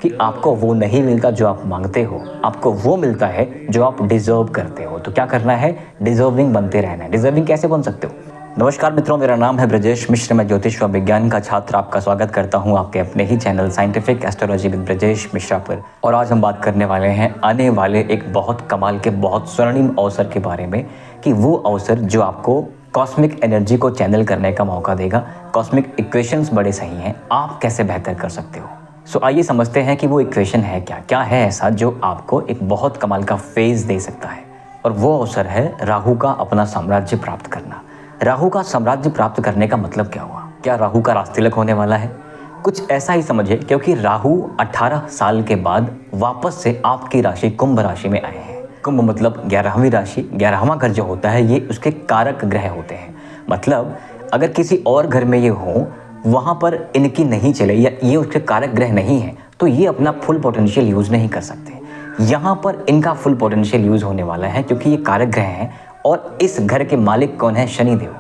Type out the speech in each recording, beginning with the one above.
कि आपको वो नहीं मिलता जो आप मांगते हो, आपको वो मिलता है जो आप डिजर्व करते हो। तो क्या करना है? डिजर्विंग बनते रहना है। डिजर्विंग कैसे बन सकते हो? नमस्कार मित्रों, मेरा नाम है ब्रजेश मिश्र। मैं ज्योतिष व विज्ञान का छात्र आपका स्वागत करता हूं आपके अपने ही channel scientific astrology with Brajesh Mishra पर। और आज हम बात करने वाले हैं आने वाले एक बहुत कमाल के, बहुत स्वर्णिम अवसर के बारे में, कि वो अवसर जो आपको कॉस्मिक एनर्जी को चैनल करने का मौका देगा। कॉस्मिक इक्वेशंस बड़े सही हैं, आप कैसे बेहतर कर सकते हो। सो आइए समझते हैं कि वो इक्वेशन है क्या। क्या है ऐसा जो आपको एक बहुत कमाल का फेज दे सकता है। और वो अवसर है राहु का अपना साम्राज्य प्राप्त करना। राहु का साम्राज्य प्राप्त करने का मतलब क्या हुआ? क्या राहु का राजतिलक होने वाला है? कुछ ऐसा ही समझिए, क्योंकि राहु 18 साल के बाद वापस से आपकी राशि कुंभ राशि में आए हैं। कुंभ मतलब 11वीं राशि। 11वां घर जो होता है ये उसके कारक ग्रह होते हैं। मतलब अगर किसी और घर में ये हो, वहाँ पर इनकी नहीं चले या ये उसके कारक ग्रह नहीं है, तो ये अपना फुल पोटेंशियल यूज़ नहीं कर सकते। यहाँ पर इनका फुल पोटेंशियल यूज़ होने वाला है, क्योंकि ये कारक ग्रह हैं। और इस घर के मालिक कौन है? शनिदेव।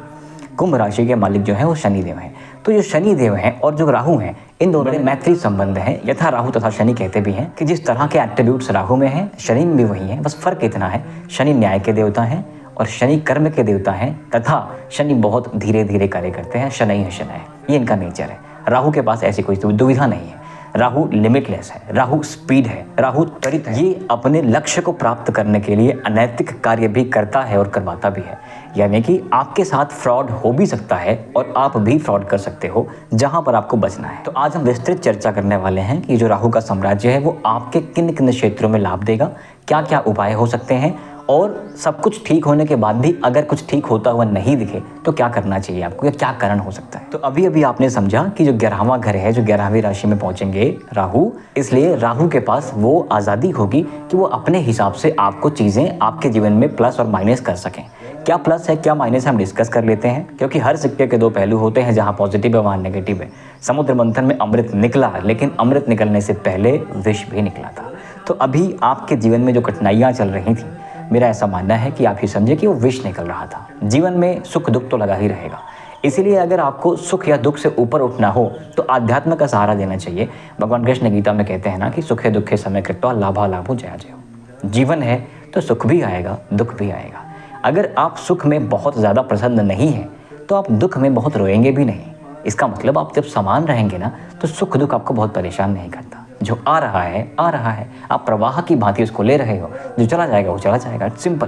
कुंभ राशि के मालिक जो है वो शनिदेव हैं। तो जो शनिदेव हैं और जो राहु हैं, इन दोनों में मैत्री संबंध है। यथा राहु तथा शनि कहते भी हैं कि जिस तरह के एट्रीब्यूट्स राहु में हैं, शनि में भी वही हैं। बस फर्क इतना है, शनि न्याय के देवता हैं और शनि कर्म के देवता हैं, तथा शनि बहुत धीरे धीरे कार्य करते हैं। शनै है शनै, ये इनका नेचर है। राहु के पास ऐसी कोई दुविधा नहीं है। राहु लिमिटलेस है, राहु स्पीड है, राहु त्वरित है। ये अपने लक्ष्य को प्राप्त करने के लिए अनैतिक कार्य भी करता है और करवाता भी है। यानी कि आपके साथ फ्रॉड हो भी सकता है और आप भी फ्रॉड कर सकते हो, जहां पर आपको बचना है। तो आज हम विस्तृत चर्चा करने वाले हैं कि जो राहु का साम्राज्य है वो आपके किन किन क्षेत्रों में लाभ देगा, क्या क्या उपाय हो सकते हैं, और सब कुछ ठीक होने के बाद भी अगर कुछ ठीक होता हुआ नहीं दिखे तो क्या करना चाहिए आपको, या क्या कारण हो सकता है। तो अभी अभी आपने समझा कि जो 11वां घर है, जो 11वीं राशि में पहुंचेंगे राहु, इसलिए राहु के पास वो आज़ादी होगी कि वो अपने हिसाब से आपको चीज़ें आपके जीवन में प्लस और माइनस कर सकें। क्या प्लस है क्या माइनस हम डिस्कस कर लेते हैं, क्योंकि हर सिक्के के दो पहलू होते हैं, जहाँ पॉजिटिव है वहाँ नेगेटिव है। समुद्र मंथन में अमृत निकला, लेकिन अमृत निकलने से पहले विष भी निकला था। तो अभी आपके जीवन में जो कठिनाइयाँ चल रही थी, मेरा ऐसा मानना है कि आप ही समझे कि वो विष निकल रहा था। जीवन में सुख दुख तो लगा ही रहेगा, इसीलिए अगर आपको सुख या दुख से ऊपर उठना हो तो आध्यात्म का सहारा देना चाहिए। भगवान कृष्ण गीता में कहते हैं ना कि सुखे दुखे समय कृत्वा लाभा लाभो जया जयो। जीवन है तो सुख भी आएगा, दुख भी आएगा। अगर आप सुख में बहुत ज़्यादा प्रसन्न नहीं हैं तो आप दुख में बहुत रोएंगे भी नहीं। इसका मतलब आप जब समान रहेंगे ना, तो सुख दुख आपको बहुत परेशान नहीं करता। जो आ रहा है आ रहा है, आप प्रवाह की भांति उसको ले रहे हो। जो चला जाएगा वो चला जाएगा, सिंपल।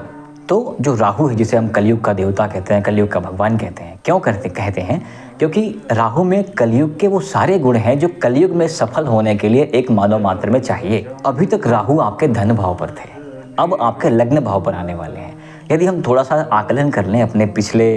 तो जो राहु है, जिसे हम कलयुग का देवता कहते हैं, कलयुग का भगवान कहते हैं, क्यों कहते हैं? क्योंकि राहु में कलयुग के वो सारे गुण हैं जो कलयुग में सफल होने के लिए एक मानव मात्र में चाहिए। अभी तक राहु आपके धन भाव पर थे, अब आपके लग्न भाव पर आने वाले हैं। यदि हम थोड़ा सा आकलन कर लें अपने पिछले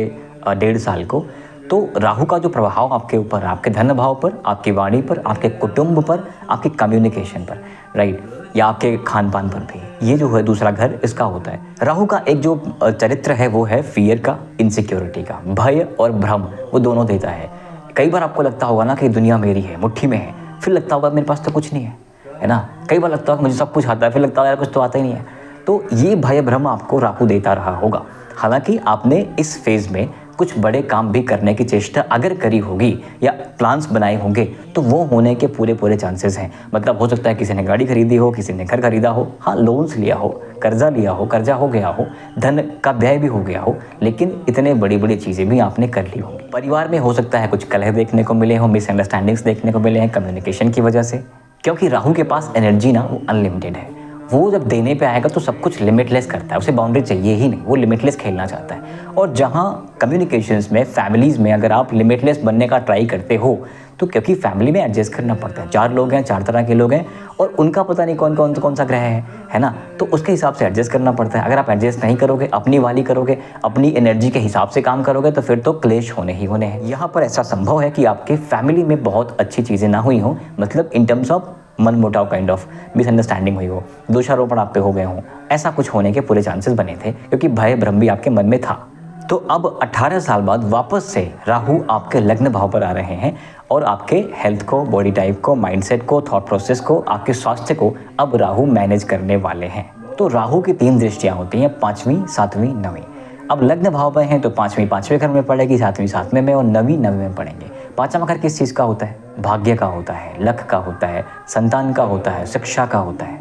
1.5 साल को, तो राहु का जो प्रभाव आपके ऊपर, आपके धन भाव पर, आपकी वाणी पर, आपके कुटुंब पर, आपके कम्युनिकेशन पर, राइट, या आपके खान पान पर भी, ये जो है दूसरा घर इसका होता है। राहु का एक जो चरित्र है वो है फियर का, इनसिक्योरिटी का, भय और भ्रम, वो दोनों देता है। कई बार आपको लगता होगा ना कि दुनिया मेरी है, मुट्ठी में है, फिर लगता होगा मेरे पास तो कुछ नहीं है ना। कई बार लगता है मुझे सब कुछ आता है, फिर लगता है यार कुछ तो आता ही नहीं है। तो ये भय भ्रम आपको राहु देता रहा होगा। हालांकि आपने इस फेज में कुछ बड़े काम भी करने की चेष्टा अगर करी होगी या प्लान्स बनाए होंगे, तो वो होने के पूरे चांसेस हैं। मतलब हो सकता है किसी ने गाड़ी खरीदी हो, किसी ने घर खरीदा हो, हाँ लोन्स लिया हो, कर्जा लिया हो, कर्जा हो गया हो, धन का व्यय भी हो गया हो, लेकिन इतने बड़ी चीज़ें भी आपने कर ली होंगी। परिवार में हो सकता है कुछ कलह देखने को मिले हो, मिसअंडरस्टैंडिंग्स देखने को मिले हैं कम्युनिकेशन की वजह से, क्योंकि राहु के पास एनर्जी ना वो अनलिमिटेड है। वो जब देने पे आएगा तो सब कुछ लिमिटलेस करता है, उसे बाउंड्री चाहिए ही नहीं, वो लिमिटलेस खेलना चाहता है। और जहाँ कम्युनिकेशंस में, फैमिलीज़ में अगर आप लिमिटलेस बनने का ट्राई करते हो, तो क्योंकि फैमिली में एडजस्ट करना पड़ता है। 4 लोग हैं, 4 तरह के लोग हैं, और उनका पता नहीं कौन सा ग्रह है ना, तो उसके हिसाब से एडजस्ट करना पड़ता है। अगर आप एडजस्ट नहीं करोगे, अपनी वाली करोगे, अपनी एनर्जी के हिसाब से काम करोगे, तो फिर तो क्लेश होने ही होने हैं। यहाँ पर ऐसा संभव है कि आपके फैमिली में बहुत अच्छी चीज़ें ना हुई हों, मतलब इन टर्म्स ऑफ मन मुटाव, काइंड ऑफ मिसअंडरस्टैंडिंग हुई हो, दोषारोपण आप पे हो गए हों, ऐसा कुछ होने के पूरे चांसेस बने थे, क्योंकि भय भ्रम भी आपके मन में था। तो अब 18 साल बाद वापस से राहु आपके लग्न भाव पर आ रहे हैं और आपके हेल्थ को, बॉडी टाइप को, माइंडसेट को, थॉट प्रोसेस को, आपके स्वास्थ्य को अब राहु मैनेज करने वाले हैं। तो राहु की 3 दृष्टियाँ होती हैं, 5वीं, 7वीं, 9वीं। अब लग्न भाव में हैं तो 5वीं 5वें घर में पड़ेगी, 7वीं 7वें में, और 9वीं 9वें में पड़ेंगे। पाँचवां घर किस चीज़ का होता है? भाग्य का होता है, लक का होता है, संतान का होता है, शिक्षा का होता है।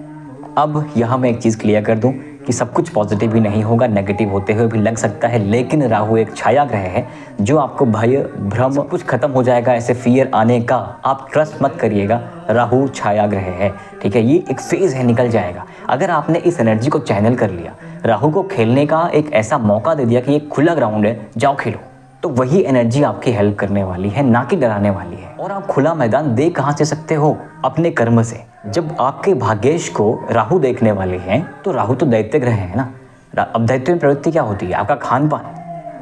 अब यहाँ मैं एक चीज़ क्लियर कर दूँ कि सब कुछ पॉजिटिव भी नहीं होगा, नेगेटिव होते हुए भी लग सकता है, लेकिन राहु एक छाया ग्रह है जो आपको भय, भ्रम, सब कुछ खत्म हो जाएगा ऐसे फियर आने का आप ट्रस्ट मत करिएगा। राहु छाया ग्रह है, ठीक है, ये एक फेज़ है, निकल जाएगा। अगर आपने इस एनर्जी को चैनल कर लिया, राहु को खेलने का एक ऐसा मौका दे दिया कि ये खुला ग्राउंड है, जाओ खेलो, तो वही एनर्जी आपकी हेल्प करने वाली है, ना कि डराने वाली है। और आप खुला मैदान दे कहाँ से सकते हो? अपने कर्म से। जब आपके भाग्येश को राहु देखने वाले हैं तो राहु तो दैत्य ग्रह है ना। अब दैत्य में प्रवृत्ति क्या होती है? आपका खान पान।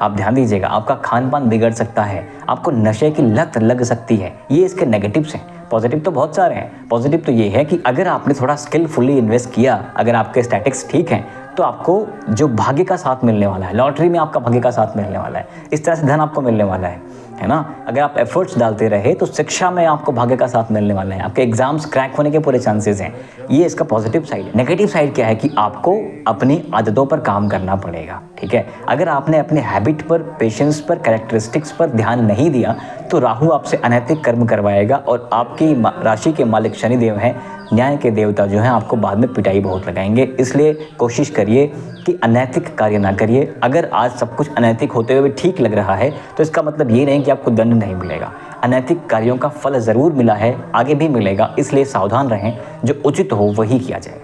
आप ध्यान दीजिएगा, आपका खान पान बिगड़ सकता है, आपको नशे की लत लग सकती है। ये इसके नेगेटिव्स हैं। पॉजिटिव तो बहुत सारे हैं। पॉजिटिव तो ये है कि अगर आपने थोड़ा स्किलफुली इन्वेस्ट किया, अगर आपके स्टैटिक्स ठीक हैं, तो आपको जो भाग्य का साथ मिलने वाला है, लॉटरी में आपका भाग्य का साथ मिलने वाला है, इस तरह से धन आपको मिलने वाला है ना। अगर आप एफर्ट्स डालते रहे तो शिक्षा में आपको भाग्य का साथ मिलने वाला है, आपके एग्जाम्स क्रैक होने के पूरे चांसेस हैं। ये इसका पॉजिटिव साइड है। नेगेटिव साइड क्या है कि आपको अपनी आदतों पर काम करना पड़ेगा, ठीक है। अगर आपने अपने हैबिट पर, पेशेंस पर, कैरेक्टरिस्टिक्स पर ध्यान नहीं दिया तो राहु आपसे अनैतिक कर्म करवाएगा और आपकी राशि के मालिक शनिदेव हैं, न्याय के देवता जो हैं, आपको बाद में पिटाई बहुत लगाएंगे। इसलिए कोशिश करिए कि अनैतिक कार्य ना करिए। अगर आज सब कुछ अनैतिक होते हुए भी ठीक लग रहा है तो इसका मतलब ये नहीं कि आपको दंड नहीं मिलेगा। अनैतिक कार्यों का फल ज़रूर मिला है, आगे भी मिलेगा, इसलिए सावधान रहें। जो उचित हो वही किया जाए।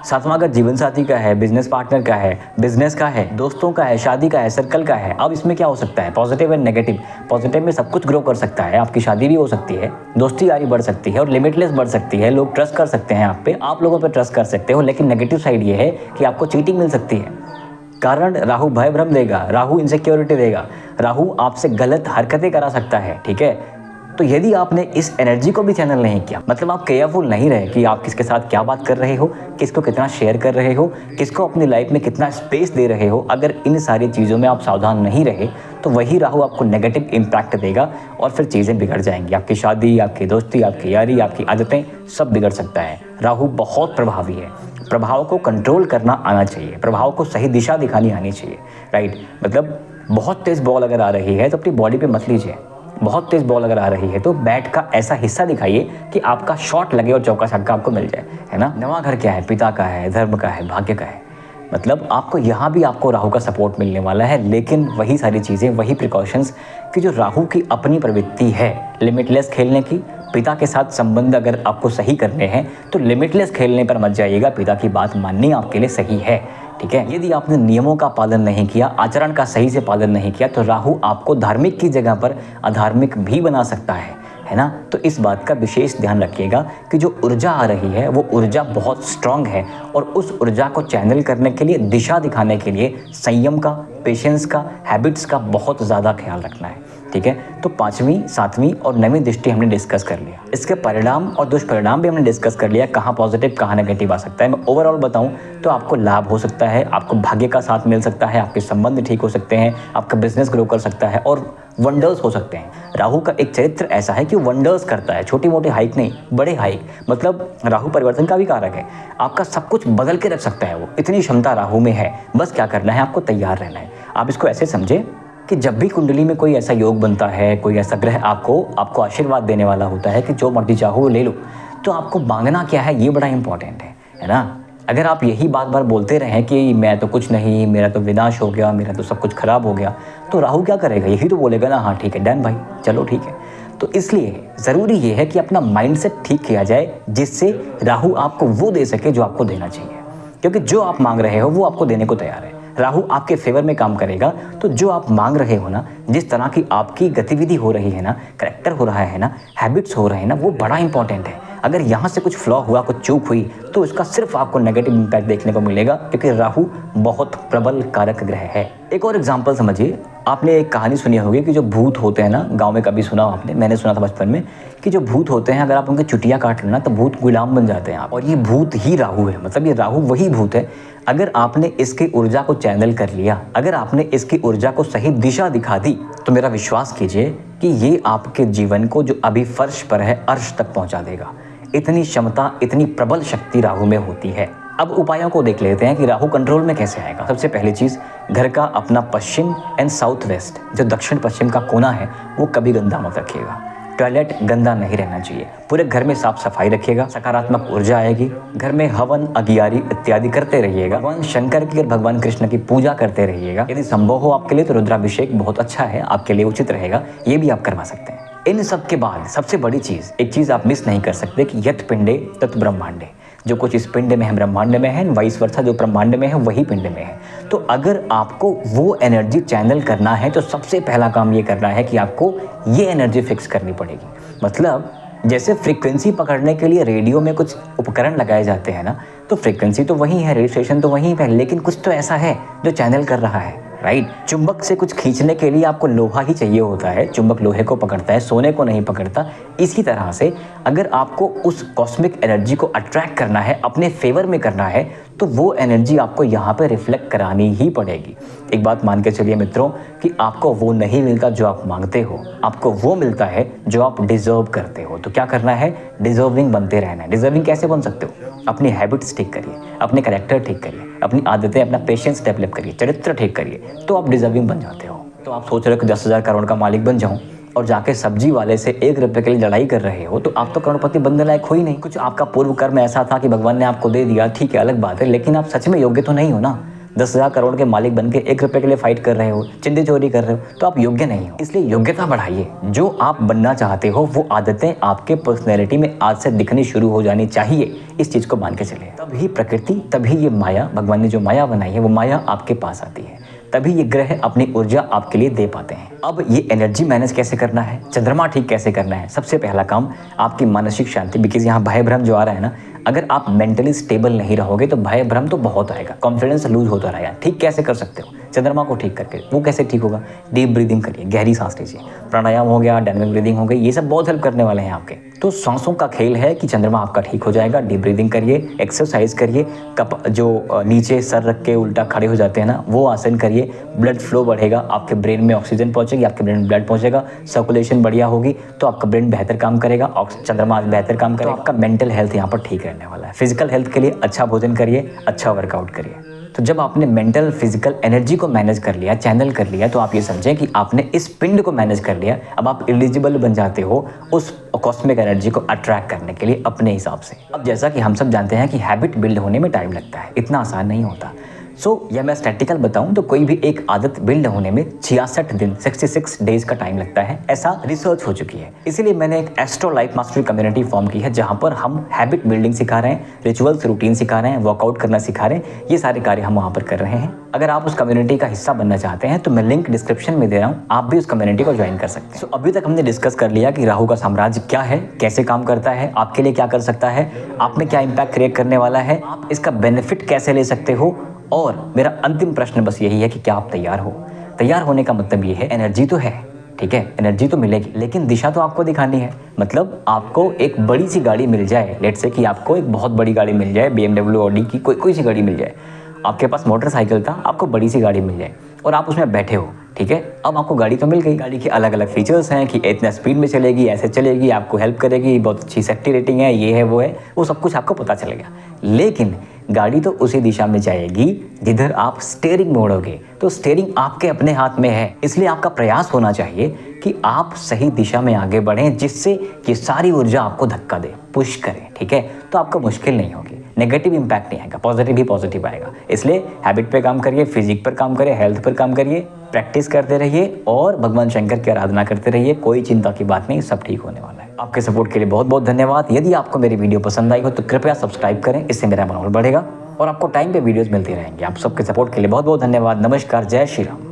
सातवां अगर जीवन साथी का है, बिजनेस पार्टनर का है, बिजनेस का है, दोस्तों का है, शादी का है, सर्कल का है। अब इसमें क्या हो सकता है? Positive and negative. पॉजिटिव में सब कुछ ग्रो कर सकता है, आपकी शादी भी हो सकती है, दोस्ती यारी बढ़ सकती है और लिमिटलेस बढ़ सकती है। लोग ट्रस्ट कर सकते हैं आप पे, आप लोगों पर ट्रस्ट कर सकते हो। लेकिन नेगेटिव साइड ये है कि आपको चीटिंग मिल सकती है। कारण राहु भय भ्रम देगा, राहु इनसिक्योरिटी देगा, राहु आपसे गलत हरकतें करा सकता है, ठीक है। तो यदि आपने इस एनर्जी को भी चैनल नहीं किया, मतलब आप केयरफुल नहीं रहे कि आप किसके साथ क्या बात कर रहे हो, किसको कितना शेयर कर रहे हो, किसको अपनी लाइफ में कितना स्पेस दे रहे हो, अगर इन सारी चीज़ों में आप सावधान नहीं रहे तो वही राहु आपको नेगेटिव इम्पैक्ट देगा और फिर चीज़ें बिगड़ जाएंगी। आपकी शादी, आपकी दोस्ती, आपकी यारी, आपकी आदतें सब बिगड़ सकता है। राहु बहुत प्रभावी है। प्रभाव को कंट्रोल करना आना चाहिए, प्रभाव को सही दिशा दिखानी आनी चाहिए, राइट। मतलब बहुत तेज़ बॉल अगर आ रही है तो अपनी बॉडी पे मत लीजिए। बहुत तेज़ बॉल अगर आ रही है तो बैट का ऐसा हिस्सा दिखाइए कि आपका शॉट लगे और चौका छक्का आपको मिल जाए, है ना। नवा घर क्या है? पिता का है, धर्म का है, भाग्य का है। मतलब आपको यहाँ भी आपको राहु का सपोर्ट मिलने वाला है, लेकिन वही सारी चीज़ें, वही प्रिकॉशंस कि जो राहु की अपनी प्रवृत्ति है लिमिटलेस खेलने की। पिता के साथ संबंध अगर आपको सही करने हैं तो लिमिटलेस खेलने पर मत जाइएगा। पिता की बात माननी आपके लिए सही है, ठीक है। यदि आपने नियमों का पालन नहीं किया, आचरण का सही से पालन नहीं किया, तो राहु आपको धार्मिक की जगह पर अधार्मिक भी बना सकता है ना। तो इस बात का विशेष ध्यान रखिएगा कि जो ऊर्जा आ रही है वो ऊर्जा बहुत स्ट्रांग है और उस ऊर्जा को चैनल करने के लिए, दिशा दिखाने के लिए संयम का, पेशेंस का, हैबिट्स का बहुत ज़्यादा ख्याल रखना है, ठीक है। तो 5वीं, 7वीं और 9वीं दृष्टि हमने डिस्कस कर लिया। इसके परिणाम और दुष्परिणाम भी हमने डिस्कस कर लिया, कहाँ पॉजिटिव कहाँ नेगेटिव आ सकता है। मैं ओवरऑल बताऊं तो आपको लाभ हो सकता है, आपको भाग्य का साथ मिल सकता है, आपके संबंध ठीक हो सकते हैं, आपका बिजनेस ग्रो कर सकता है और वंडर्स हो सकते हैं। राहु का एक चरित्र ऐसा है कि वंडर्स करता है, छोटी मोटी हाइक नहीं, बड़े हाइक। मतलब राहु परिवर्तन का भी कारक है, आपका सब कुछ बदल के रख सकता है वो, इतनी क्षमता राहु में है। बस क्या करना है, आपको तैयार रहना है। आप इसको ऐसे समझे कि जब भी कुंडली में कोई ऐसा योग बनता है, कोई ऐसा ग्रह आपको आशीर्वाद देने वाला होता है कि जो मर्जी चाहो वो ले लो, तो आपको मांगना क्या है ये बड़ा इंपॉर्टेंट है ना। अगर आप यही बार बार बोलते रहें कि मैं तो कुछ नहीं, मेरा तो विनाश हो गया, मेरा तो सब कुछ खराब हो गया, तो राहु क्या करेगा? यही तो बोलेगा ना, हाँ ठीक है डन भाई, चलो ठीक है। तो इसलिए ज़रूरी ये है कि अपना माइंडसेट ठीक किया जाए जिससे राहु आपको वो दे सके जो आपको देना चाहिए, क्योंकि जो आप मांग रहे हो वो आपको देने को तैयार है। राहु आपके फेवर में काम करेगा, तो जो आप मांग रहे हो ना, जिस तरह की आपकी गतिविधि हो रही है ना, करैक्टर हो रहा है ना, हैबिट्स हो रहे हैं ना, वो बड़ा इंपॉर्टेंट है। अगर यहाँ से कुछ फ्लॉ हुआ, कुछ चूक हुई, तो इसका सिर्फ आपको नेगेटिव इम्पैक्ट देखने को मिलेगा, क्योंकि राहु बहुत प्रबल कारक ग्रह है। एक और एग्जांपल समझिए, आपने एक कहानी सुनी होगी कि जो भूत होते हैं ना, गांव में कभी सुना हो आपने, मैंने सुना था बचपन में, कि जो भूत होते हैं अगर आप उनकी चुटिया काट लेना तो भूत गुलाम बन जाते हैं आप। और ये भूत ही राहु है, मतलब ये राहु वही भूत है। अगर आपने इसकी ऊर्जा को चैनल कर लिया, अगर आपने इसकी ऊर्जा को सही दिशा दिखा दी, तो मेरा विश्वास कीजिए कि ये आपके जीवन को जो अभी फर्श पर है अर्श तक पहुंचा देगा। इतनी क्षमता, इतनी प्रबल शक्ति राहु में होती है। अब उपायों को देख लेते हैं कि राहु कंट्रोल में कैसे आएगा। सबसे पहली चीज़, घर का अपना पश्चिम एंड साउथ वेस्ट, जो दक्षिण पश्चिम का कोना है, वो कभी गंदा मत रखिएगा। टॉयलेट गंदा नहीं रहना चाहिए। पूरे घर में साफ सफाई रखिएगा, सकारात्मक ऊर्जा आएगी। घर में हवन, अगियारी इत्यादि करते रहिएगा। भगवान शंकर की और भगवान कृष्ण की पूजा करते रहिएगा। यदि संभव हो आपके लिए तो रुद्राभिषेक बहुत अच्छा है, आपके लिए उचित रहेगा, ये भी आप करवा सकते हैं। इन सब के बाद सबसे बड़ी चीज़, एक चीज़ आप मिस नहीं कर सकते कि यत् पिंडे तत् ब्रह्मांडे। जो कुछ इस पिंड में है ब्रह्मांड में है, वाइस वर्सा जो ब्रह्मांड में है वही पिंड में है। तो अगर आपको वो एनर्जी चैनल करना है तो सबसे पहला काम ये करना है कि आपको ये एनर्जी फिक्स करनी पड़ेगी। मतलब जैसे फ्रीक्वेंसी पकड़ने के लिए रेडियो में कुछ उपकरण लगाए जाते हैं ना, तो फ्रीक्वेंसी तो वही है, रजिस्ट्रेशन तो वही है, लेकिन कुछ तो ऐसा है जो चैनल कर रहा है, राइट। चुंबक से कुछ खींचने के लिए आपको लोहा ही चाहिए होता है, चुंबक लोहे को पकड़ता है, सोने को नहीं पकड़ता। इसी तरह से अगर आपको उस कॉस्मिक एनर्जी को अट्रैक्ट करना है, अपने फेवर में करना है, तो वो एनर्जी आपको यहाँ पे रिफ्लेक्ट करानी ही पड़ेगी। एक बात मान के चलिए मित्रों कि आपको वो नहीं मिलता जो आप मांगते हो, आपको वो मिलता है जो आप डिजर्व करते हो। तो क्या करना है? डिजर्विंग बनते रहना है। डिजर्विंग कैसे बन सकते हो? अपनी हैबिट्स ठीक करिए, अपने कैरेक्टर ठीक करिए, अपनी आदतें, अपना पेशेंस डेवलप करिए, चरित्र ठीक करिए, तो आप डिजर्विंग बन जाते हो। तो आप सोच रहे हो कि 10,000 करोड़ का मालिक बन जाऊं और जाके सब्जी वाले से 1 रुपए के लिए लड़ाई कर रहे हो, तो आप तो करोड़पति बनने लायक हो ही नहीं। कुछ आपका पूर्व कर्म ऐसा था कि भगवान ने आपको दे दिया, ठीक है, अलग बात है, लेकिन आप सच में योग्य तो नहीं हो ना। 10,000 करोड़ के मालिक बन के 1 रुपए के लिए फाइट कर रहे हो, चिंदी चोरी कर रहे हो, तो आप योग्य नहीं हो। इसलिए योग्यता बढ़ाइए। जो आप बनना चाहते हो वो आदतें आपके पर्सनैलिटी में आज से दिखनी शुरू हो जानी चाहिए। इस चीज़ को मान के चलिए, तभी प्रकृति, तभी ये माया, भगवान ने जो माया बनाई है वो माया आपके पास आती है, तभी ये ग्रह अपनी ऊर्जा आपके लिए दे पाते हैं। अब ये एनर्जी मैनेज कैसे करना है, चंद्रमा ठीक कैसे करना है? सबसे पहला काम आपकी मानसिक शांति, बिकॉज यहाँ भय भ्रम जो आ रहा है ना, अगर आप मेंटली स्टेबल नहीं रहोगे तो भय भ्रम तो बहुत आएगा, कॉन्फिडेंस लूज होता रहेगा। ठीक कैसे कर सकते हो? चंद्रमा को ठीक करके। वो कैसे ठीक होगा? डीप ब्रीदिंग करिए, गहरी सांस लीजिए, प्राणायाम हो गया, डायनामिक ब्रीदिंग हो गई, ये सब बहुत हेल्प करने वाले हैं आपके। तो सांसों का खेल है कि चंद्रमा आपका ठीक हो जाएगा। डीप ब्रीदिंग करिए, एक्सरसाइज करिए, जो नीचे सर रख के उल्टा खड़े हो जाते हैं ना, वो आसन करिए, ब्लड फ्लो बढ़ेगा, आपके ब्रेन में ऑक्सीजन पहुंचेगी, आपके ब्रेन में ब्लड पहुंचेगा, सर्कुलेशन बढ़िया होगी, तो आपका ब्रेन बेहतर काम करेगा, चंद्रमा बेहतर काम करेगा, तो आपका मेंटल हेल्थ यहाँ पर ठीक रहने वाला है। फिजिकल हेल्थ के लिए अच्छा भोजन करिए, अच्छा वर्कआउट करिए। तो जब आपने मेंटल फिजिकल एनर्जी को मैनेज कर लिया, चैनल कर लिया, तो आप ये समझें कि आपने इस पिंड को मैनेज कर लिया। अब आप एलिजिबल बन जाते हो उस कॉस्मिक एनर्जी को अट्रैक्ट करने के लिए अपने हिसाब से। अब जैसा कि हम सब जानते हैं कि हैबिट बिल्ड होने में टाइम लगता है, इतना आसान नहीं होता। या मैं स्टैटिकल बताऊं तो कोई भी एक आदत बिल्ड होने में 66 दिन 66 डेज का टाइम लगता है, ऐसा रिसर्च हो चुकी है। इसीलिए मैंने एक astro life mastery community form की है, जहां पर हम हैबिट बिल्डिंग सिखा रहे हैं, रिचुअल्स रूटीन सिखा रहे हैं, वर्कआउट करना सिखा रहे हैं, ये सारे कार्य हम वहां पर कर रहे हैं। अगर आप उस कम्युनिटी का हिस्सा बनना चाहते हैं तो मैं लिंक डिस्क्रिप्शन में दे रहा हूँ, आप भी उस कम्युनिटी को ज्वाइन कर सकते हैं। अभी तक हमने डिस्कस कर लिया कि राहु का साम्राज्य क्या है, कैसे काम करता है, आपके लिए क्या कर सकता है, आप में क्या इम्पैक्ट क्रिएट करने वाला है, आप इसका बेनिफिट कैसे ले सकते हो। और मेरा अंतिम प्रश्न बस यही है कि क्या आप तैयार हो? तैयार होने का मतलब ये है, एनर्जी तो है, ठीक है, एनर्जी तो मिलेगी, लेकिन दिशा तो आपको दिखानी है। मतलब आपको एक बड़ी सी गाड़ी मिल जाए, लेट्स से कि आपको एक बहुत बड़ी गाड़ी मिल जाए, BMW, ऑडी की कोई सी गाड़ी मिल जाए। आपके पास मोटरसाइकिल था, आपको बड़ी सी गाड़ी मिल जाए और आप उसमें बैठे हो, ठीक है। अब आपको गाड़ी तो मिल गई, गाड़ी के अलग अलग फीचर्स हैं कि इतना स्पीड में चलेगी, ऐसे चलेगी, आपको हेल्प करेगी, बहुत अच्छी सेफ्टी रेटिंग है, ये है वो है, वो सब कुछ आपको पता चलेगा। लेकिन गाड़ी तो उसी दिशा में जाएगी जिधर आप स्टीयरिंग मोड़ोगे। तो स्टीयरिंग आपके अपने हाथ में है, इसलिए आपका प्रयास होना चाहिए कि आप सही दिशा में आगे बढ़ें, जिससे ये सारी ऊर्जा आपको धक्का दे, पुश करे, ठीक है। तो आपको मुश्किल नहीं होगी, नेगेटिव इंपैक्ट नहीं आएगा, पॉजिटिव ही पॉजिटिव आएगा। इसलिए हैबिट पे काम करिए, फिजिक पर काम करिए, हेल्थ पर काम करिए, प्रैक्टिस करते रहिए और भगवान शंकर की आराधना करते रहिए। कोई चिंता की बात नहीं, सब ठीक होने वाला है। आपके सपोर्ट के लिए बहुत बहुत धन्यवाद। यदि आपको मेरी वीडियो पसंद आई हो तो कृपया सब्सक्राइब करें, इससे मेरा मनोबल बढ़ेगा और आपको टाइम पे वीडियोस मिलती रहेंगी। आप सबके सपोर्ट के लिए बहुत बहुत धन्यवाद। नमस्कार, जय श्री राम।